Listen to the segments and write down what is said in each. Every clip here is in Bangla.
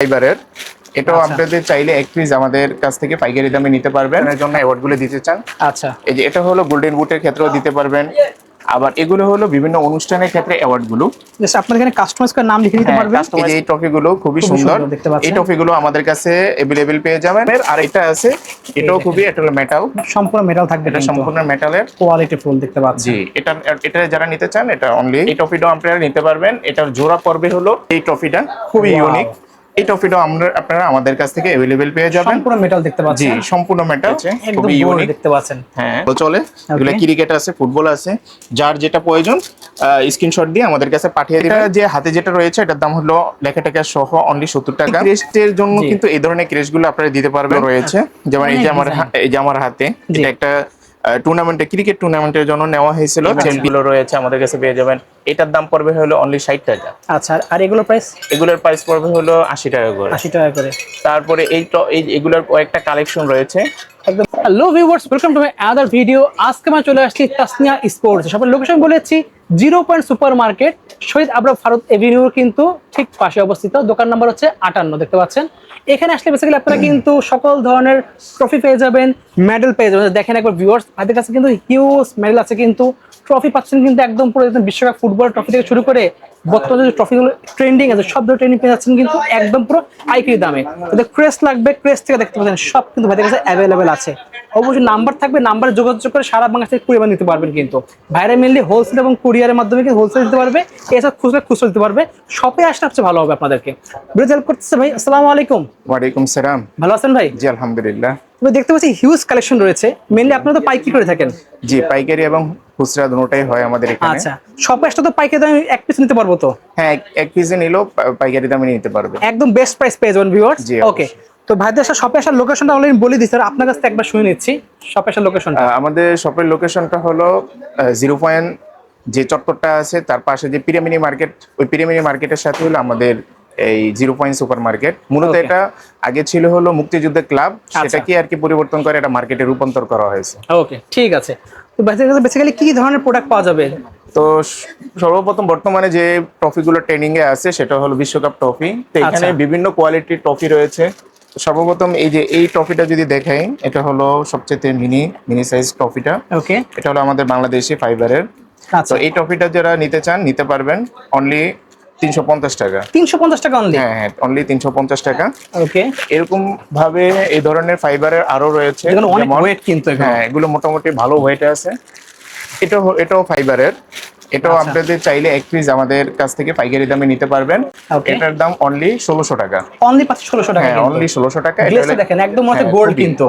ফাইবারের এটাও আপনাদের চাইলে এক পিস আমাদের কাছ থেকে পাইকারি দামে নিতে পারবেন। এর জন্য অ্যাওয়ার্ড গুলো দিতে চান? আচ্ছা, এই যে এটা হলো গোল্ডেন বুটের ক্ষেত্রেও দিতে পারবেন, আবার এগুলো হলো বিভিন্ন অনুষ্ঠানের ক্ষেত্রে অ্যাওয়ার্ড গুলো। জাস্ট আপনার এখানে কাস্টমাইজ করে নাম লিখে দিতে পারবেন। এই যে এই ট্রফি গুলো খুবই সুন্দর, দেখতে এই পাচ্ছেন। ট্রফি গুলো আমাদের কাছে अवेलेबल পেয়ে যাবেন। আর এটা আছে, এটাও খুবই, এটা হলো মেটাল, সম্পূর্ণ মেটাল থাকবে, এটা সম্পূর্ণ মেটালের কোয়ালিটি ফুল দেখতে পাচ্ছেন। জি, এটা এটা যারা নিতে চান এটা অনলি এই ট্রফিটাও আপনারা নিতে পারবেন। এটার জোড়া পড়বে হলো এই ট্রফিটা, খুবই ইউনিক। এই ট্রফিটাও আপনারা আমাদের কাছ থেকে अवेलेबल পেয়ে যাবেন। সম্পূর্ণ মেটাল দেখতে পাচ্ছেন। জি, সম্পূর্ণ মেটাল, একদম খুবই ইউনিক দেখতে পাচ্ছেন। হ্যাঁ, তো চলে এগুলা ক্রিকেট আছে, ফুটবল আছে, যার যেটা প্রয়োজন স্ক্রিনশট দিয়ে আমাদের কাছে পাঠিয়ে দিবেন। যে হাতে যেটা রয়েছে এটার দাম হলো লেখা টাকা সহ অনলি 70 টাকা। ক্রেস্টের জন্য কিন্তু এই ধরনের ক্রেস্টগুলো আপনারা দিতে পারবেন রয়েছে, যেমন এই যে আমার হাতে এটা একটা টুর্নামেন্টে, ক্রিকেট টুর্নামেন্টের জন্য নেওয়া হয়েছিল। চ্যাম্পিয়ন রয়েছে আমাদের কাছে পেয়ে যাবেন। এটার দাম পড়বে হলো অনলি 60 টাকা। আচ্ছা, আর এগুলোর প্রাইস? এগুলোর প্রাইস পড়বে হলো 80 টাকা করে। 80 টাকা করে। তারপরে এগুলোর কয়েকটা কালেকশন রয়েছে একদম। Hello viewers, welcome to my other video. আজকে আমরা চলে আসছি তাসনিয়া স্পোর্টস। সবার লোকেশন বলেছি 0 পয়েন্ট সুপার মার্কেট, শহীদ আবরার ফারুক এভিনিউর কিন্তু ঠিক পাশে অবস্থিত। দোকান নাম্বার হচ্ছে 58, দেখতে পাচ্ছেন। এখানে আসলে বেসিক্যালি আপনারা কিন্তু সকল ধরনের ট্রফি পেয়ে যাবেন, মেডেল পেয়ে যাবেন। দেখেন একবার ভিউয়ার্স, তাদের কাছে কিন্তু হিউজ মেডেল আছে, কিন্তু ট্রফি পাচ্ছেন কিন্তু একদম পুরো বিশ্বকাপ ফুটবল ট্রফি থেকে শুরু করে বর্তমানে যে ট্রফিগুলো ট্রেন্ডিং আছে সব ধরনের ট্রেন্ডিং পেয়ে যাচ্ছেন কিন্তু একদম পুরো পাইকারি দামে। তাদের ক্রেস্ট লাগবে, ক্রেস্ট থেকে দেখতে পাচ্ছেন সব কিন্তু ভাইদের কাছে অ্যাভেলেবেল আছে। অবশ্যই নাম্বার থাকবে, নাম্বারে যোগাযোগ করে সারা বাংলাদেশ থেকে কুরিয়ার নিতে পারবেন। কিন্তু ভাইরা মেনলি হোলসেল এবং কুরিয়ারের মাধ্যমে কিন্তু হোলসেল দিতে পারবে, এসব খুচরা দিতে পারবে। শপে আসলে সবচেয়ে ভালো হবে আপনাদেরকে। বিরোধ হেল্প করতেছে ভাই। আসসালামু আলাইকুম। ওয়ালাইকুম সালাম। ভালো আছেন ভাই? জি আলহামদুলিল্লাহ। তুমি দেখতে পাচ্ছি হিউজ কালেকশন রয়েছে। মেনলি আপনারা তো পাইকারি করে থাকেন? জি, পাইকারি এবং খুচরা দুটোই হয় আমাদের এখানে। আচ্ছা, শপে আসলে তো পাইকারি দামে এক পিস নিতে পারবো তো? হ্যাঁ, এক পিসে নিলেও পাইকারি দামে নিতে পারবে, একদম বেস্ট প্রাইস পেয়ে যাবেন ভিউয়ার্স। জি, ওকে, তো ভাইদের শপে আসার লোকেশনটা অলরেডি বলে দিচ্ছি, আপনার কাছ থেকে একবার শুনে নিচ্ছি শপে আসার লোকেশনটা। আমাদের শপের লোকেশনটা হলো 0 পয়েন্ট যে চত্বরটা আছে তার পাশে যে পিরামিনি মার্কেট, ওই পিরামিনি মার্কেটের সাথে হলো আমাদের এই 0 পয়েন্ট সুপার মার্কেট। মূলত এটা আগে ছিল হলো মুক্তিযুদ্ধের ক্লাব, সেটাকে আর কি পরিবর্তন করে এটা মার্কেটে রূপান্তর করা হয়েছে। ওকে, ঠিক আছে। তো ভাইদের কাছে বেসিক্যালি কি ধরনের প্রোডাক্ট পাওয়া যাবে? তো সর্বপ্রথম বর্তমানে যে ট্রফিগুলো ট্রেনিং এ আছে সেটা হলো বিশ্বকাপ ট্রফি। তো এখানে বিভিন্ন কোয়ালিটির ট্রফি রয়েছে। সর্বপ্রথম এই যে এই ট্রফিটা যদি দেখাই, এটা হলো সবচেয়ে মিনি সাইজ ট্রফিটা। ওকে, এটা হলো আমাদের বাংলাদেশি ফাইবারের। তো এই ট্রফিটা যারা নিতে চান নিতে পারবেন অনলি 350 টাকা। 350 টাকা অনলি? হ্যাঁ হ্যাঁ, অনলি 350 টাকা। ওকে, এরকম ভাবে এই ধরনের ফাইবারের আরো রয়েছে, অনেক ওয়েট কিন্তু। হ্যাঁ, এগুলো মোটামুটি ভালো ওয়েট আছে। এটাও ফাইবারের, এটাও আপনাদের চাইলে এক পিস আমাদের কাছ থেকে পাইকারি দামে নিতে পারবেন। এটার দাম অনলি 1600 টাকা। অনলি 1600 টাকা? হ্যাঁ, অনলি 1600 টাকা। এটা দেখেন একদম মনে গোল্ড, কিন্তু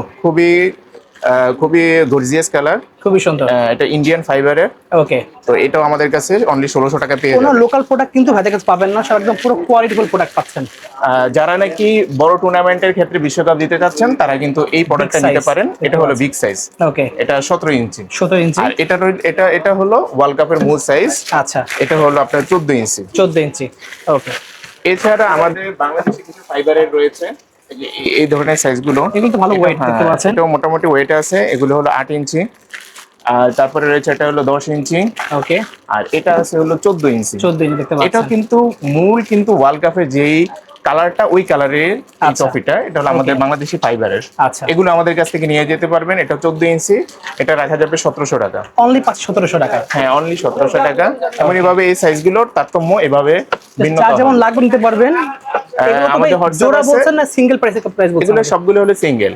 খুবই গর্জিয়াস কালার, খুবই সুন্দর। এটা ইন্ডিয়ান ফাইবারের। ওকে, তো এটাও আমাদের কাছে অনলি 1600 টাকা পেয়ে কোনো যাবেন। লোকাল প্রোডাক্ট কিন্তু ভাইদের কাছে পাবেন না, সব একদম পুরো কোয়ালিটিফুল প্রোডাক্ট পাচ্ছেন। যারা নাকি বড় টুর্নামেন্টের ক্ষেত্রে বিশ্বকাপ দিতে চাচ্ছেন তারা কিন্তু এই প্রোডাক্টটা নিতে পারেন। এটা হলো বিগ সাইজ। ওকে, এটা 17 ইঞ্চি। 17 ইঞ্চি। আর এটা হলো ওয়ার্ল্ড কাপের মূল সাইজ। আচ্ছা, এটা হলো আপনার 14 ইঞ্চি। 14 ইঞ্চি। ওকে, এছাড়া আমাদের বাংলাদেশে কিছু ফাইবারের রয়েছে এই ধরনের সাইজগুলো। এগুলো তো ভালো ওয়েট দেখতে পাচ্ছেন। এটাও মোটামুটি ওয়েট আছে। এগুলো হলো 8 ইঞ্চি। আর তারপরে রয়েছে এটা হলো 10 ইঞ্চি। ওকে, আর এটা আছে হলো 14 ইঞ্চি। 14 ইঞ্চি দেখতে পাচ্ছেন। এটা কিন্তু মূল কিন্তু ওয়ার্ল্ড কাপের যেই কালারটা, ওই কালারের এই ট্রফিটা, এটা হলো আমাদের বাংলাদেশি ফাইবারের। আচ্ছা, এগুলো আমাদের কাছ থেকে নিয়ে যেতে পারবেন। এটা 14 ইঞ্চি, এটা রাখা যাবে 1700 টাকা। অনলি 1700 টাকা? হ্যাঁ, অনলি 1700 টাকা। এমনই ভাবে এই সাইজগুলোর তারতম্য এভাবে ভিন্ন, যেমন লাগবে নিতে পারবেন। আমাদের জোড়া বলছেন না সিঙ্গেল প্রাইস বলছেন? এগুলো সবগুলো হলো সিঙ্গেল।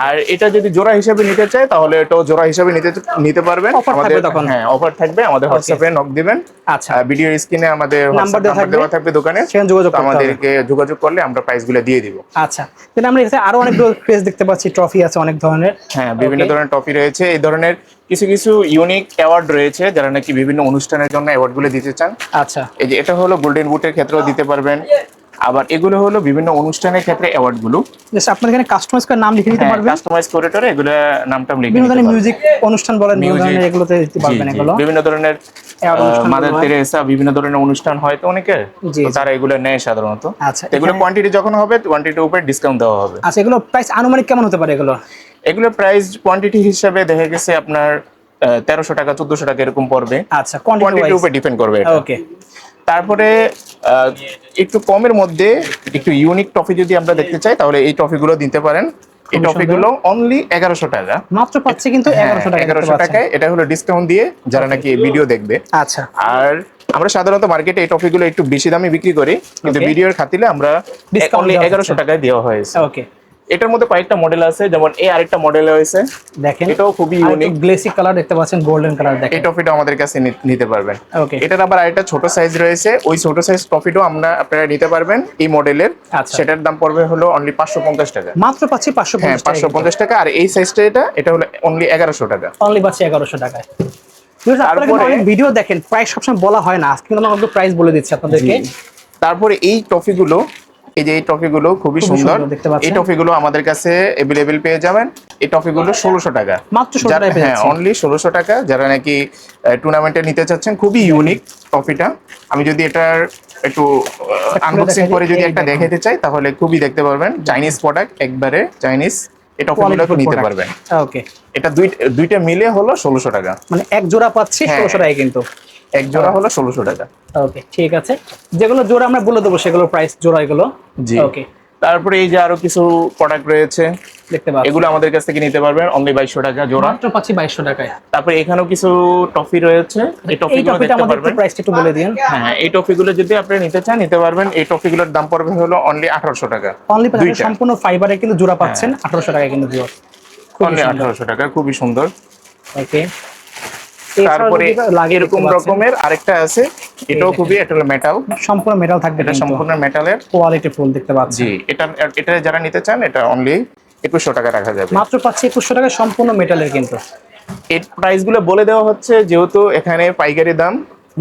আর এটা যদি জোড়া হিসেবে নিতে চায় তাহলে এটাও জোড়া হিসেবে নিতে পারবেন। আমাদের হ্যাঁ অফার থাকবে। আমাদের হোয়াটসঅ্যাপে নক দিবেন। আচ্ছা, ভিডিও স্ক্রিনে আমাদের নাম্বার দেওয়া থাকবে দোকানে, সেখানে আমাদেরকে যোগাযোগ করলে আমরা প্রাইসগুলো দিয়ে দিব। আচ্ছা, তাহলে আমরা এখানে আরো অনেক ক্রেজ দেখতে পাচ্ছি, ট্রফি আছে অনেক ধরনের। হ্যাঁ, বিভিন্ন ধরনের ট্রফি রয়েছে। এই ধরনের কিছু ইউনিক অ্যাওয়ার্ড রয়েছে যারা নাকি বিভিন্ন অনুষ্ঠানের জন্য অ্যাওয়ার্ডগুলো দিতে চান। আচ্ছা, এই যে এটা হলো গোল্ডেন বুটের ক্ষেত্রেও দিতে পারবেন, আবার এগুলো হলো বিভিন্ন অনুষ্ঠানের ক্ষেত্রে অ্যাওয়ার্ড গুলো। জাস্ট আপনার এখানে কাস্টমাইজ করে নাম লিখে দিতে পারবেন। কাস্টমাইজ করে টরে এগুলো নামটাম লিখে বিভিন্ন দিতে ধরনের পারবেন। মিউজিক অনুষ্ঠান বলেন, বিভিন্ন ধরনের এগুলোতে দিতে পারবেন। এগুলো বিভিন্ন ধরনের মাদার তেরেসা, বিভিন্ন ধরনের অনুষ্ঠান হয় তো অনেকের, তো তারা এগুলো নেয় সাধারণত। আচ্ছা, এগুলো কোয়ান্টিটি যখন হবে কোয়ান্টিটির উপর ডিসকাউন্ট দেওয়া হবে। আচ্ছা, এগুলো প্রাইস আনুমানিক কেমন হতে পারে? এগুলো প্রাইস কোয়ান্টিটি হিসাবে দেখা গেছে আপনার 1300 টাকা 1400 টাকা এরকম পড়বে। আচ্ছা, কোয়ান্টিটির উপর ডিপেন্ড করবে এটা। ওকে, তারপরে একটু কমের মধ্যে একটু ইউনিক টফি যদি আমরা দেখতে চাই তাহলে এই টফিগুলো দিতে পারেন। এই টফিগুলো অনলি 1100 টাকা মাত্র পাচ্ছে কিন্তু 1100 টাকা। 1100 টাকায়, এটা হলো ডিসকাউন্ট দিয়ে যারা নাকি ভিডিও দেখবে। আচ্ছা, আর আমরা সাধারণত মার্কেটে এই টফিগুলো একটু বেশি দামে বিক্রি করি, কিন্তু ভিডিওর খাতিরে আমরা Discount অনলি দেওয়া 1100 টাকায় দেওয়া হয়েছে। ওকে। এটার মধ্যে কয়েকটা মডেল আছে, যেমন এই আরেকটা মডেল রয়েছে, দেখেন এটাও খুবই ইউনিক। গ্লেসি কালার দেখতে পাচ্ছেন, গোল্ডেন কালার দেখেন। এই টফিটা আমাদের কাছে নিতে পারবেন। ওকে। এটার আবার আরেকটা ছোট সাইজ রয়েছে, ওই ছোট সাইজ টফিটাও আপনারা নিতে পারবেন এই মডেলের। আচ্ছা। সেটার দাম পড়বে হলো অনলি 550 টাকা। মাত্র পাচ্ছি 550 হ্যাঁ, 550 টাকা। আর এই সাইজটা এটা হলো অনলি 1100 টাকা। অনলি পাচ্ছি 1100 টাকায়। আপনারা কিন্তু অনেক ভিডিও দেখেন, প্রাইস সবসময় বলা হয় না, আজকে কিন্তু আমরা প্রাইস বলে দিচ্ছি আপনাদেরকে। তারপরে এই টফিগুলো, এই যে এই টফিগুলো খুবই সুন্দর, এই টফিগুলো আমাদের কাছে अवेलेबल পেয়ে যাবেন। এই টফিগুলো 1600 টাকা, মাত্র 1600 টাকায় পেয়ে হ্যাঁ, যাচ্ছেন। অনলি 1600 টাকা। যারা নাকি টুর্নামেন্টে নিতে চাচ্ছেন, খুবই ইউনিক টফিটা। আমি যদি এটার একটু আনবক্সিং করে যদি একটা দেখাতে চাই তাহলে খুবই দেখতে পারবেন। চাইনিজ প্রোডাক্ট, একবারে চাইনিজ। এই টফিগুলো নিতে পারবেন। ওকে। এটা দুইটা মিলে হলো 1600 টাকা, মানে এক জোড়া পাচ্ছি 1600 টাকায় কিন্তু। এক জোড়া হলো 1600 টাকা। ওকে, ঠিক আছে। যেগুলো জোড়া আমরা বলে দেবো সেগুলো প্রাইস জোড়া এগুলো। জি। ওকে। তারপরে এই যে আরো কিছু প্রোডাক্ট রয়েছে, দেখতে পাচ্ছেন, এগুলো আমাদের কাছ থেকে নিতে পারবেন অনলি 2200 টাকা জোড়া। মাত্র পাচ্ছি 2200 টাকায়। তারপরে এখানেও কিছু টফি রয়েছে, এই টফিগুলো টপিটা দেখতে আমাদের পারবেন। প্রাইসটা একটু বলে দিন। হ্যাঁ, এই টফিগুলো যদি আপনি নিতে চান নিতে পারবেন। এই টফিগুলোর দাম পড়বে হলো অনলি 1800 টাকা। অনলি দুইটা। সম্পূর্ণ ফাইবারে কিন্তু জোড়া পাচ্ছেন 1800 টাকায় কিন্তু জোড়া। অনলি 1800 টাকা, খুবই সুন্দর। ওকে। তারপরে এরকম রকমের আরেকটা আছে, এটাও খুবই, এটা হলো মেটাল, সম্পূর্ণ মেটাল থাকবে, এটা সম্পূর্ণ মেটালের, কোয়ালিটি ফুল দেখতে পাচ্ছেন। জি। এটা যারা নিতে চান এটা অনলি 2100 টাকা রাখা যাবে। মাত্র পাচ্ছি 2100 টাকায় সম্পূর্ণ মেটালের কিন্তু। এই প্রাইসগুলো বলে দেওয়া হচ্ছে যেহেতু এখানে পাইকারি দাম,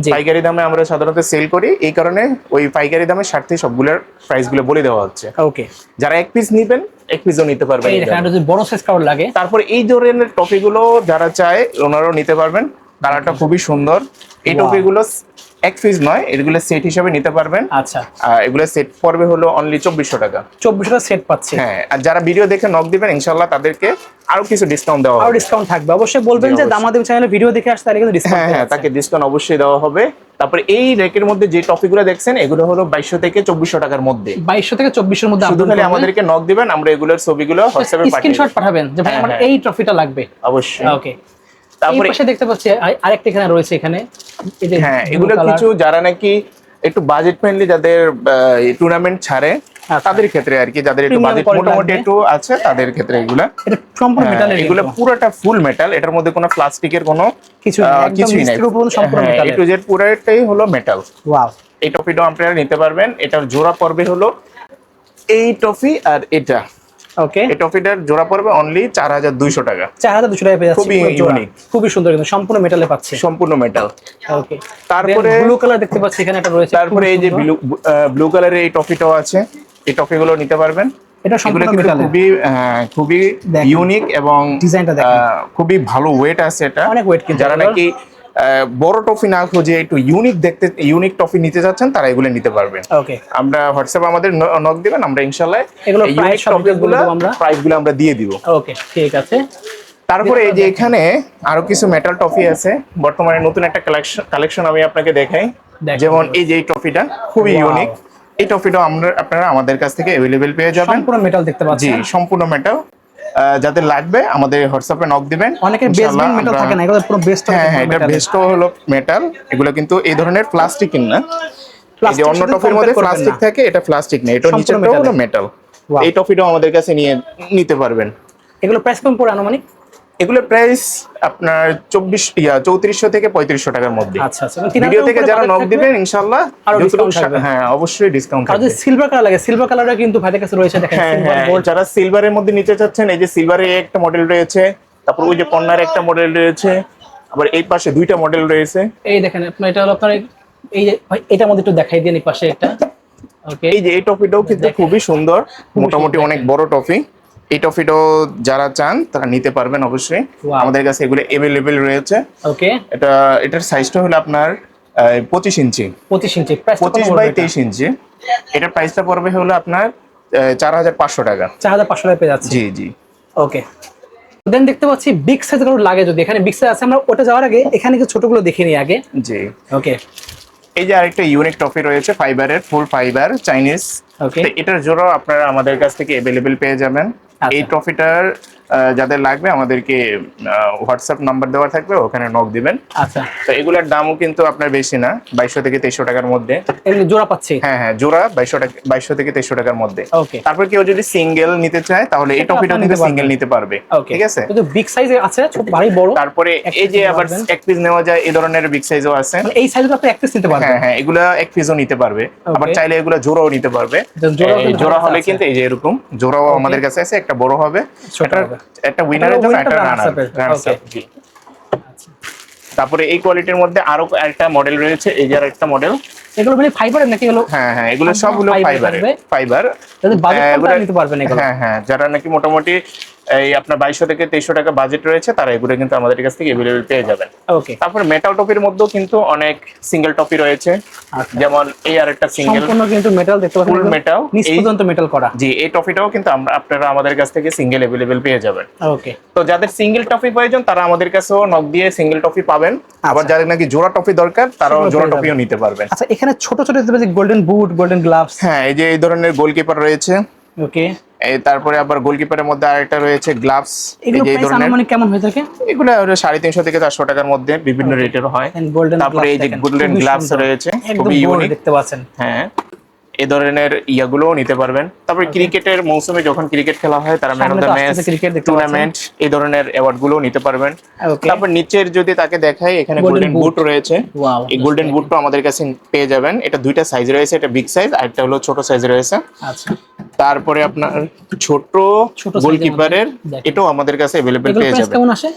জি। পাইকারি দামে আমরা সাধারণত সেল করি, এই কারণে ওই পাইকারি দামের স্বার্থে সবগুলোর প্রাইসগুলো বলে দেওয়া হচ্ছে। ওকে। যারা এক পিস নেবেন এক পিসও নিতে পারবেন। এই দেখেন, যদি বড় সাইজ কারোর লাগে। তারপর এই ধরনের টপিগুলো যারা চায় ওনারাও নিতে পারবেন, কালারটা খুবই সুন্দর। এই টপিগুলো এক পিস নয়, এগুলো সেট হিসেবে নিতে পারবেন। আচ্ছা। এগুলো সেট পড়বে হলো অনলি 2400 টাকা। 2400 টাকা সেট পাচ্ছে। হ্যাঁ, আর যারা ভিডিও দেখে নক দিবেন ইনশাআল্লাহ তাদেরকে আরো কিছু ডিসকাউন্ট দেওয়া আর হবে। ডিসকাউন্ট থাকবে, অবশ্যই বলবেন যে দামাদামি চ্যানেলে ভিডিও দেখে আসতে, তাহলে কিন্তু ডিসকাউন্ট। হ্যাঁ, তাকে ডিসকাউন্ট অবশ্যই দেওয়া হবে। তারপরে এই রেকের মধ্যে যে টপিকগুলো দেখছেন এগুলো হলো 2200 থেকে 2400 টাকার মধ্যে। 2200 থেকে 2400 এর মধ্যে শুধু খালি আমাদেরকে নক দিবেন, আমরা এগুলোর ছবিগুলো হোয়াটসঅ্যাপে পাঠিয়ে স্ক্রিনশট পাঠাবেন যে ভাই আমার এই ট্রফিটা লাগবে। অবশ্যই। ওকে। তারপরে এই পাশে দেখতে পাচ্ছি আরেকটা এখানে রয়েছে, এখানে এই যে হ্যাঁ, এগুলো কিছু যারা নাকি একটু বাজেট ফ্রেন্ডলি, যাদের টুর্নামেন্ট ছাড়ে তাদের ক্ষেত্রে আর কি, যাদের একটু বাজেট মোটামুটি একটু আছে তাদের ক্ষেত্রে এগুলা। এটা সম্পূর্ণ মেটালের, এগুলো পুরোটা ফুল মেটাল, এটার মধ্যে কোনো প্লাস্টিকের কোনো কিছুই নাই, সম্পূর্ণ মেটাল, এ টু জেড পুরোটাই হলো মেটাল। ওয়াও। এই টফিটাও আপনারা নিতে পারবেন। এটার জোড়া পড়বে হলো এই টফি আর এটা। ওকে। এই টফিটার জোড়া পড়বে অনলি 4200 টাকা। 4200 টাকায় পেয়ে যাচ্ছে, খুবই ইউনিক, খুবই সুন্দর, কিন্তু সম্পূর্ণ মেটালে পাচ্ছে, সম্পূর্ণ মেটাল। ওকে। তারপরে ব্লু কালার দেখতে পাচ্ছি এখানে একটা রয়েছে। তারপরে এই যে ব্লু কালারের এই টফিটাও আছে, এই টফিগুলো নিতে পারবেন। এটা সম্পূর্ণ মেটালের, খুবই ইউনিক এবং ডিজাইনটা দেখেন, খুবই ভালো ওয়েট আছে। এটা অনেক ওয়েট, কিন্তু যারা নাকি বড় টফি না খুঁজে একটু ইউনিক দেখতে, ইউনিক টফি নিতে যাচ্ছেন তারা এগুলো নিতে পারবেন। ওকে। আমরা হোয়াটসঅ্যাপে আমাদের নক দিবেন, আমরা ইনশাআল্লাহ এগুলো প্রাইসগুলো আমরা দিয়ে দিব। ওকে, ঠিক আছে। তারপরে এই যে এখানে আরো কিছু মেটাল টফি আছে, বর্তমানে নতুন একটা কালেকশন আমি আপনাকে দেখাই। যেমন এই যে এই টফিটা খুবই ইউনিক, এই টফিটাও আপনারা আমাদের কাছ থেকে अवेलेबल পেয়ে যাবেন। সম্পূর্ণ মেটাল দেখতে পাচ্ছেন। জি, সম্পূর্ণ মেটাল। যাদের লাগবে আমাদের হোয়াটসঅ্যাপে নক দিবেন। অনেকে বেসমেন্ট মেটাল থাকে না, এগুলো পুরো বেস্ট। হ্যাঁ, এটা বেস্টও হলো মেটাল। এগুলো কিন্তু এই ধরনের প্লাস্টিক না, এই যে অন্য টফির মধ্যে প্লাস্টিক থাকে, এটা প্লাস্টিক না, এটা নিচেরটা হলো মেটাল। এই টফিটাও আমাদের কাছে নিতে পারবেন। এগুলো প্রাইস কম পড়ে আনুমানিক? এগুলো প্রাইস আপনার 3400 থেকে 3500 টাকার মধ্যে। আচ্ছা আচ্ছা। ভিডিও থেকে যারা নক দিবেন ইনশাআল্লাহ হ্যাঁ অবশ্যই ডিসকাউন্ট থাকবে। আর সিলভার কালার লাগে, সিলভার কালারটা কিন্তু ভাইদের কাছে রয়েছে, দেখেন সিলভার গোল্ড। যারা সিলভারের মধ্যে নিতে চাচ্ছেন, এই যে সিলভারের একটা মডেল রয়েছে, তারপর ওই যে কর্নার একটা মডেল রয়েছে, আবার এই পাশে দুইটা মডেল রয়েছে। এই দেখেন আপনার, এটা হলো আপনার এই যে ভাই এটার মধ্যে একটু দেখাই দেন এই পাশে একটা। ওকে। এই যে এই টফিটাও কিন্তু খুবই সুন্দর, মোটামুটি অনেক বড় টফি। এই টফিটাও যারা চান তারা নিতে পারবেন অবশ্যই, আমাদের কাছে এগুলো अवेलेबल রয়েছে। ওকে। এটার সাইজটা হলো আপনার 25 ইঞ্চি, 25 ইঞ্চি, 25 বাই 23 ইঞ্চি। এটার প্রাইসটা পড়বে হলো আপনার 4500 টাকা। 4500 টাকা পেয়ে যাচ্ছে। জি জি। ওকে। দেন দেখতে পাচ্ছি বিগ সাইজ কারো লাগে, যদি এখানে বিগ সাইজ আছে, আমরা ওটা যাওয়ার আগে এখানে কিছু ছোটগুলো দেখে নিই আগে। জি। ওকে। এই যে আরেকটা ইউনিক টফি রয়েছে ফাইবারের, ফুল ফাইবার চাইনিজ। ওকে, এটার জোড়াও আপনারা আমাদের কাছ থেকে অ্যাভেলেবেল পেয়ে যাবেন। এই ট্রফিটার যাদের লাগবে আমাদেরকে হোয়াটসঅ্যাপ নাম্বার দেওয়া থাকবে, ওখানে নক দিবেন। আচ্ছা, তো এগুলোর দামও কিন্তু আপনার বেশি না, 2200 থেকে 2300 টাকার মধ্যে। এগুলো জোড়া পাচ্ছি? হ্যাঁ হ্যাঁ, জোড়া 2200 থেকে 2300 টাকার মধ্যে। ওকে, তারপর কেউ যদি সিঙ্গেল নিতে চায় তাহলে এই ট্রফিটাও কিন্তু সিঙ্গেল নিতে পারবে। ঠিক আছে, কিন্তু বিগ সাইজে আছে, ছোট ভারী বড়। তারপরে এই যে আবার এক পিস নেওয়া যায়, এই ধরনের বিগ সাইজও আছে। মানে এই সাইজগুলো আপনি এক পিস নিতে পারবেন? হ্যাঁ হ্যাঁ, এগুলা এক পিসও নিতে পারবে, আবার চাইলে এগুলা জোড়াও নিতে পারবে। জোড়া হলে কিন্তু এই যে এরকম জোড়াও আমাদের কাছে আছে, একটা বড় হবে, একটা উইনারের জন্য, একটা রানার। তারপরে এই কোয়ালিটির মধ্যে আরো একটা মডেল রয়েছে, এই যে আরেকটা মডেল। এগুলো মানে ফাইবারের নাকি? এগুলো হ্যাঁ হ্যাঁ, এগুলো সবগুলো ফাইবার। নিতে পারবেন এগুলো? হ্যাঁ হ্যাঁ, যারা নাকি মোটামুটি এই আপনার 2200 থেকে 2300 টাকা বাজেট রয়েছে, তারা এগুলো কিন্তু আমাদের কাছ থেকে अवेलेबल পেয়ে যাবেন। ওকে, তারপরে মেটাল টপির মধ্যেও কিন্তু অনেক সিঙ্গেল টপি রয়েছে, যেমন এই আরেকটা সিঙ্গেল, সম্পূর্ণ কিন্তু মেটাল দেখতে পাচ্ছেন, ফুল মেটাল, নিচ পর্যন্ত মেটাল করা। জি, এই টপিটাও কিন্তু আপনারা আমাদের কাছ থেকে সিঙ্গেল अवेलेबल পেয়ে যাবেন। ওকে, তো যাদের সিঙ্গেল টপি প্রয়োজন তারা আমাদের কাছেও নক দিয়ে সিঙ্গেল টপি পাবেন। আবার যাদের নাকি জোড়া টপি দরকার তারাও জোড়া টপিও নিতে পারবেন। আচ্ছা, এখানে ছোট ছোট গোল্ডেন বুট, গোল্ডেন গ্লাভস। হ্যাঁ, এই যে এই ধরনের গোলকিপার রয়েছে। ওকে, তারপরে আবার গোলকিপারের মধ্যে আরেকটা রয়েছে গ্লাভস। এই যে এই ধরনের মানে কেমন হয়ে থাকে? এগুলো 350 থেকে 400 টাকার মধ্যে বিভিন্ন রেটের হয়। তারপরে এই যে গোল্ডেন গ্লাভস রয়েছে, খুবই ইউনিক দেখতে পাচ্ছেন। হ্যাঁ, এই ধরনের ইয়াগুলোও নিতে পারবেন। তারপরে ক্রিকেটের মৌসুমে যখন ক্রিকেট খেলা হয়, তারা man of the match, tournament, এই ধরনের অ্যাওয়ার্ড গুলোও নিতে পারবেন। তারপর নিচের যদি তাকে দেখাই, এখানে গোল্ডেন বুট রয়েছে। এই গোল্ডেন বুটটা আমাদের কাছে পেয়ে যাবেন। এটা দুইটা সাইজ রয়েছে, এটা বিগ সাইজ আর একটা হলো ছোট সাইজ রয়েছে। আচ্ছা, তারপরে আপনার ছোট গোলকিপারের এটাও আমাদের কাছে अवेलेबल পেয়ে যাবেন। কেমন আসে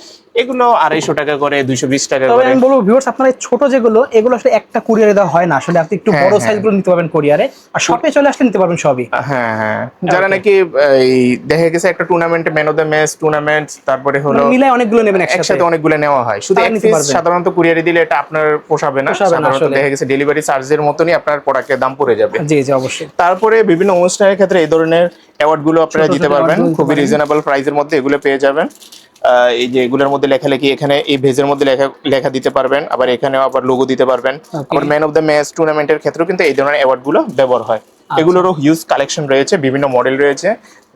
এগুলো 250 টাকা করে, 220 টাকা তবে করে। আমি বলবো ভিউয়ার্স, আপনারা এই ছোট যেগুলো, এগুলো আসলে একটা কুরিয়ারে দেওয়া হয় না, আসলে আপনি একটু বড় সাইজগুলো নিতে পারবেন কুরিয়ারে, আর শপে চলে আসলে নিতে পারবেন সবই। হ্যাঁ হ্যাঁ, যারা নাকি এই দেখা গেছে একটা টুর্নামেন্টে man of the match tournament, তারপরে হলো মিলাই অনেকগুলো নেবেন একসাথে, অনেকগুলো নেওয়া হয়। শুধু এক পিস সাধারণত কুরিয়ারে দিলে এটা আপনার পোষাবে না, সাধারণত দেখা গেছে ডেলিভারি চার্জের মতনই আপনার প্রোডাক্টের দাম পড়ে যাবে। জি জি, অবশ্যই। তারপরে বিভিন্ন অনুষ্ঠানের ক্ষেত্রে এই ধরনের অ্যাওয়ার্ড গুলো আপনারা দিতে পারবেন, খুবই রিজনেবল প্রাইসের মধ্যে এগুলো পেয়ে যাবেন। এই যে এগুলোর মধ্যে লেখালেখি, এখানে এই ভেজের মধ্যে লেখা দিতে পারবেন, আবার এখানেও আবার লোগো দিতে পারবেন। আবার ম্যান অফ দ্য ম্যাচ টুর্নামেন্টের ক্ষেত্রেও কিন্তু এই ধরনের অ্যাওয়ার্ড গুলো ব্যবহার হয়। এগুলোরও হিউজ কালেকশন রয়েছে, বিভিন্ন মডেল রয়েছে,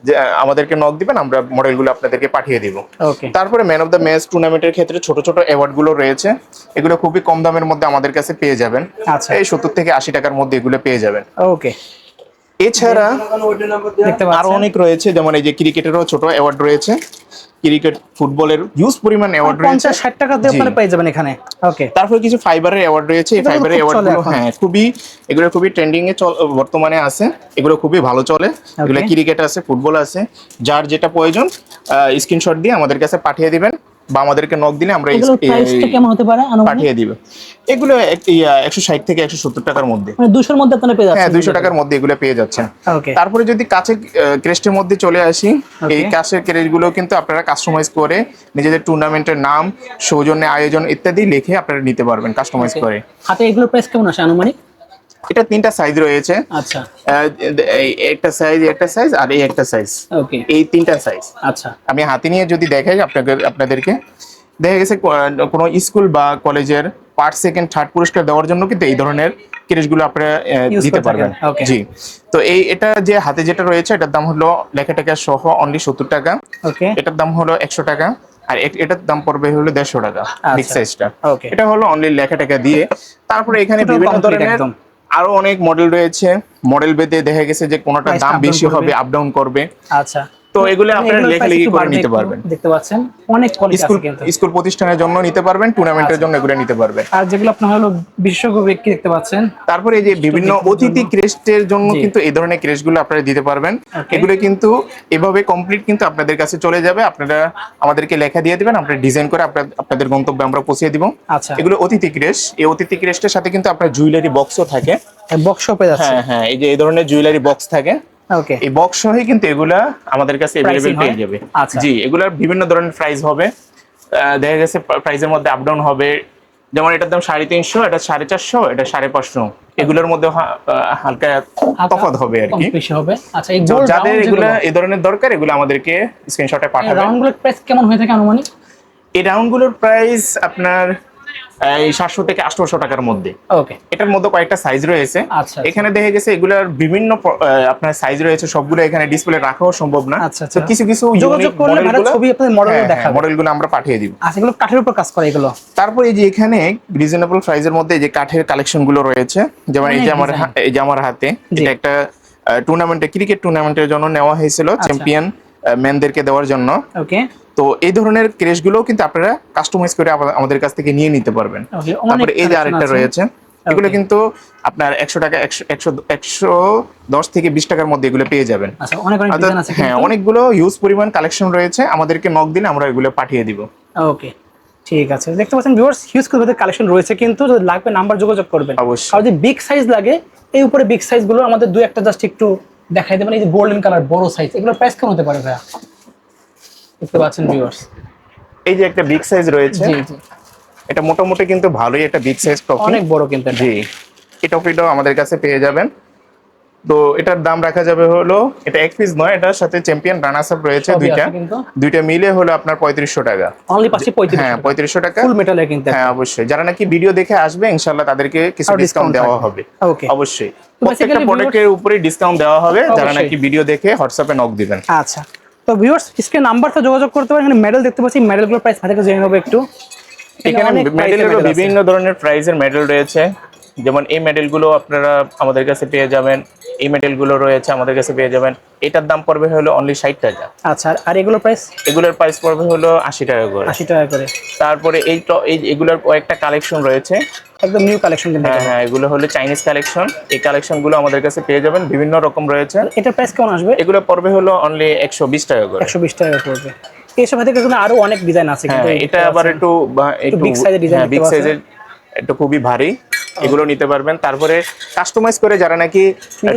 যে আমাদেরকে নক দিবেন, আমরা মডেলগুলো আপনাদেরকে পাঠিয়ে দিব। তারপরে ম্যান অফ দ্য ম্যাচ টুর্নামেন্টের ক্ষেত্রে ছোট ছোট অ্যাওয়ার্ড গুলো রয়েছে, এগুলো খুবই কম দামের মধ্যে আমাদের কাছে পেয়ে যাবেন। এই 70 থেকে 80 টাকার মধ্যে এগুলো পেয়ে যাবেন। ওকে, এছাড়া আরো অনেক রয়েছে, যেমন এই যে ক্রিকেটেরও ছোট অ্যাওয়ার্ড রয়েছে, ক্রিকেট ফুটবলের হিউজ পরিমাণ অ্যাওয়ার্ড রয়েছে, 50-60 টাকা দিয়ে আপনারা পেয়ে যাবেন এখানে। ওকে, তারপরে কিছু ফাইবারের অ্যাওয়ার্ড রয়েছে। এই ফাইবারের অ্যাওয়ার্ডগুলো হ্যাঁ এগুলো খুবই ট্রেন্ডিং এ বর্তমানে আছে, এগুলো খুবই ভালো চলে। এগুলো ক্রিকেট আছে, ফুটবল আছে, যার যেটা প্রয়োজন স্ক্রিনশট দিয়ে আমাদের কাছে পাঠিয়ে দিবেন, বা আমাদেরকে নক দিলে আমরা কেমন হতে পারে পাঠিয়ে দিব। এগুলো 160 থেকে 170 টাকার মধ্যে, মানে 200 এর মধ্যে আপনারা পেয়ে যাচ্ছেন। হ্যাঁ, 200 টাকার মধ্যে এগুলো পেয়ে যাচ্ছেন। তারপরে যদি কাছের ক্রেস্টের মধ্যে চলে আসি, এই কাছের ক্রেস্ট গুলো কিন্তু আপনারা কাস্টমাইজ করে নিজেদের টুর্নামেন্টের নাম, সৌজন্য আয়োজন ইত্যাদি লিখে আপনারা নিতে পারবেন কাস্টমাইজ করে। হাতে এগুলো প্রাইস কেমন আসে আনুমানিক? এটা 3টা সাইজ রয়েছে। আচ্ছা, একটা সাইজ আর এই একটা সাইজ। ওকে, এই 3টা সাইজ। আচ্ছা, আমি হাতে নিয়ে যদি দেখাই আপনাদেরকে, দেখা গেছে কোনো স্কুল বা কলেজের ফার্স্ট সেকেন্ড থার্ড পুরস্কার দেওয়ার জন্য কিন্তু এই ধরনের ক্রেস্টগুলো আপনারা দিতে পারবেন। জি, তো এটা যে হাতে যেটা রয়েছে, এটার দাম হলো লেখাটাকা সহ অনলি 70 টাকা। ওকে, এটার দাম হলো 100 টাকা, আর এটার দাম পড়বে হলো 150 টাকা বিগ সাইজটা। ওকে, এটা হলো অনলি লেখাটাকা দিয়ে। তারপরে এখানে বিভিন্ন ধরনের আরো অনেক মডেল রয়েছে, মডেল ভেদে দেখা গেছে যে কোনটা দাম বেশি হবে, আপ ডাউন করবে। আচ্ছা, তো এগুলো আপনারা লেখালেখি করে নিতে পারবেন। দেখতে পাচ্ছেন অনেক কোয়ালিটি আছে, কিন্তু স্কুল প্রতিষ্ঠানের জন্য নিতে পারবেন, টুর্নামেন্টের জন্য এগুলো নিতে পারবেন। আর যেগুলো আপনারা হলো বিশেষজ্ঞ ব্যক্তি দেখতে পাচ্ছেন। তারপরে এই যে বিভিন্ন অতিথি ক্রেস্টের জন্য কিন্তু এই ধরনের ক্রেস্টগুলো আপনারা দিতে পারবেন। এগুলো কিন্তু এভাবে কমপ্লিট কিন্তু আপনাদের কাছে চলে যাবে, আপনারা আমাদেরকে লেখা দিয়ে দিবেন, আমরা ডিজাইন করে আপনাদের গন্তব্যে আমরা পৌঁছে দিব। আচ্ছা, এগুলো অতিথি ক্রেস্ট। এই অতিথি ক্রেস্টের সাথে কিন্তু আপনার জুয়েলারি বক্সও থাকে। বক্সও পেয়ে যাচ্ছে। হ্যাঁ হ্যাঁ, এই যে এই ধরনের জুয়েলারি বক্স থাকে। ওকে, এই বক্স সহই কিন্তু এগুলা আমাদের কাছে अवेलेबल পেয়ে যাবে। জি, এগুলার বিভিন্ন ধরনের প্রাইস হবে, দেখা গেছে প্রাইসের মধ্যে আপ ডাউন হবে। যেমন এটার দাম 350, এটা 450, এটা 550, এগুলোর মধ্যে হালকা তফাৎ হবে আর কি, বেশি হবে। আচ্ছা, এই যাদের এগুলা এই ধরনের দরকার, এগুলো আমাদেরকে স্ক্রিনশটে পাঠাবেন। রাউন্ডগুলোর প্রাইস কেমন হয়ে থাকে আনুমানিক? এই রাউন্ডগুলোর প্রাইস আপনার এই 700 থেকে 800 টাকার মধ্যে। ওকে, এটার মধ্যে কয়েকটা সাইজ রয়েছে। আচ্ছা, এখানে দেখা গেছে এগুলার বিভিন্ন আপনার সাইজ রয়েছে, সবগুলো এখানে ডিসপ্লে রাখাও সম্ভব না। আচ্ছা, তো কিছু কিছু যোগাযোগ করলে ভাড়া ছবি আপনাদের মডেল দেখাবে, মডেলগুলো আমরা পাঠিয়ে দিব। আচ্ছা, এগুলো কাঠের উপর কাজ করে এগুলো। তারপর এই যে এখানে রিজনেবল প্রাইসের মধ্যে যে কাঠের কালেকশন গুলো রয়েছে, যেমন এই যে আমার হাতে এটা একটা টুর্নামেন্টে, ক্রিকেট টুর্নামেন্টের জন্য নেওয়া হয়েছিল, চ্যাম্পিয়ন ম্যানদেরকে দেওয়ার জন্য। ওকে, তো এই ধরনের ক্রেশ গুলো কিন্তু আপনারা কাস্টমাইজ করে আমাদের কাছ থেকে নিয়ে নিতে পারবেন। তারপরে এই যে আরেকটা রয়েছে, এগুলো কিন্তু আপনার 100 টাকা 110 থেকে 20 টাকার মধ্যে এগুলো পেয়ে যাবেন। আচ্ছা, অনেক ডিজাইন আছে। হ্যাঁ, অনেকগুলো হিউজ পরিমাণ কালেকশন রয়েছে, আমাদেরকে নক দিলে আমরা এগুলো পাঠিয়ে দিব। ওকে, ঠিক আছে। দেখতে পাচ্ছেন ভিউয়ার্স, হিউজ পরিমাণে কালেকশন রয়েছে, কিন্তু যদি লাগবে নাম্বার যোগাযোগ করবেন অবশ্যই। আর যদি বিগ সাইজ লাগে, এই উপরে বিগ সাইজ গুলো আমাদের দুই একটা জাস্ট একটু দেখাই দেবেন। এই যে গোল্ডেন কালার বড় সাইজ, এগুলো প্রাইস কেমন হতে পারে ভাইয়া? দেখতে পাচ্ছেন ভিউয়ার্স, এই যে একটা বিগ সাইজ রয়েছে, জি জি, এটা মোটামুটি কিন্তু ভালোই একটা বিগ সাইজ টপি, অনেক বড় কিন্তু এটা। জি, এই টপিটাও আমাদের কাছে পেয়ে যাবেন। তো এটার দাম রাখা যাবে হলো, এটা এক পিস নয়, এটার সাথে চ্যাম্পিয়ন রানার্স আপ রয়েছে দুইটা মিলে হলো আপনার 3500 টাকা অনলি। পাশে 3500, হ্যাঁ 3500 টাকা ফুল মেটালের কিন্তু। হ্যাঁ অবশ্যই, যারা নাকি ভিডিও দেখে আসবে ইনশাআল্লাহ তাদেরকে কিছু ডিসকাউন্ট দেওয়া হবে। ওকে, অবশ্যই প্রত্যেকটা প্রোডাক্টের উপরে ডিসকাউন্ট দেওয়া হবে যারা নাকি ভিডিও দেখে হোয়াটসঅ্যাপে নক দিবেন। আচ্ছা, তো ভিউয়ার্স স্ক্রিন নাম্বারটা যোগাযোগ করতে পারেন। এখানে মেডেল দেখতে পাচ্ছি, মেডেলগুলোর প্রাইস ভাইকে জেনে নেব একটু। এখানে মেডেলেরও বিভিন্ন ধরনের প্রাইসের মেডেল রয়েছে, যেমন এই মেডেলগুলো আপনারা আমাদের কাছে পেয়ে যাবেন, এই মেডেলগুলো রয়েছে আমাদের কাছে পেয়ে যাবেন। এটার দাম পড়বে হলো অনলি 60 টাকা। আচ্ছা, আর এগুলোর প্রাইস? এগুলোর প্রাইস পড়বে হলো 80 টাকা করে। 80 টাকা করে। তারপরে এগুলোর কয়েকটা কালেকশন রয়েছে, একদম নিউ কালেকশন কিন্তু। হ্যাঁ, এগুলো হলো চাইনিজ কালেকশন। এই কালেকশনগুলো আমাদের কাছে পেয়ে যাবেন, বিভিন্ন রকম রয়েছে। এটার প্রাইস কেমন আসবে? এগুলো পড়বে হলো অনলি 120 টাকা করে। 120 টাকা পড়বে। এইসব হাতে কিন্তু আরো অনেক ডিজাইন আছে কিন্তু। এটা আবার একটু বিগ সাইজের ডিজাইন, বিগ সাইজের, একটু খুবই ভারী, এগুলো নিতে পারবেন। তারপরে কাস্টমাইজ করে যারা নাকি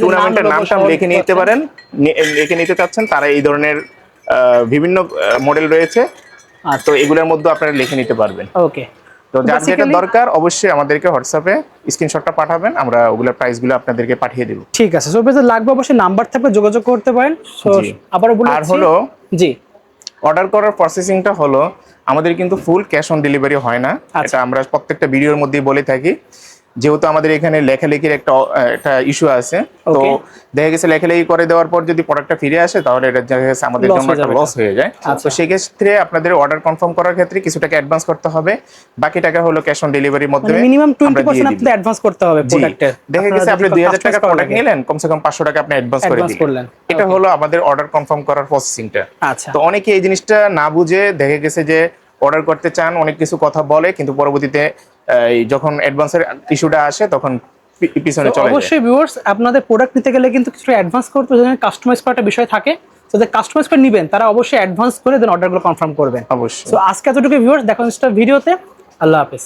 টুর্নামেন্টের নামটা লিখে নিতে চাচ্ছেন, তারা এই ধরনের বিভিন্ন মডেল রয়েছে, তো এগুলোর মধ্যে আপনারা লিখে নিতে পারবেন। ওকে, তো যার যেটা দরকার অবশ্যই আমাদেরকে হোয়াটসঅ্যাপে স্ক্রিনশটটা পাঠাবেন, আমরা ওগুলোর প্রাইসগুলো আপনাদেরকে পাঠিয়ে দেব। ঠিক আছে, সো বেশি লাগবে অবশ্যই নাম্বার থাকবে, যোগাযোগ করতে পারেন। সো আবারো বলি, আর হলো জি, অর্ডার করার প্রসেসিংটা হলো আমাদের কিন্তু ফুল ক্যাশ অন ডেলিভারি হয় না, এটা আমরা প্রত্যেকটা ভিডিওর মধ্যেই বলে থাকি। যেহেতু আমাদের এখানে লেখালেখির একটা ইস্যু আছে, তো দেখা গেছে লেখালেখি করে দেওয়ার পর যদি প্রোডাক্টটা ফিরে আসে তাহলে এটা দেখা গেছে আমাদের জন্য একটা লস হয়ে যায়। তো সেই ক্ষেত্রে আপনাদের অর্ডার কনফার্ম করার ক্ষেত্রে কিছু টাকা অ্যাডভান্স করতে হবে, বাকি টাকা হলো ক্যাশ অন ডেলিভারির মধ্যে মিনিমাম 20% আপনাদের অ্যাডভান্স করতে হবে প্রোডাক্টের। দেখা গেছে আপনি 2000 টাকা প্রোডাক্ট নিলেন, কমসে কম 500 টাকা আপনি অ্যাডভান্স করে দিলেন। এটা হলো আমাদের অর্ডার কনফার্ম করার প্রসেসিংটা। আচ্ছা, তো অনেকে এই জিনিসটা না বুঝে দেখা গেছে যে অর্ডার করতে চান, অনেক কিছু কথা বলে, কিন্তু পরবর্তীতে যখন অ্যাডভান্সের ইস্যুটা আসে তখন পিছনে চলে যায়। অবশ্যই ভিউয়ার্স, আপনাদের প্রোডাক্ট নিতে গেলে কিন্তু কিছু অ্যাডভান্স করতে হবে, কাস্টমাইজ করার বিষয় থাকে। তো যারা কাস্টমাইজ করে নেবেন তারা অবশ্যই অ্যাডভান্স করে দেন অর্ডারগুলো কনফার্ম করবেন। অবশ্যই। সো আজকে এতটুকু ভিউয়ার্স, দেখুন নেক্সট ভিডিওতে। আল্লাহ হাফেজ।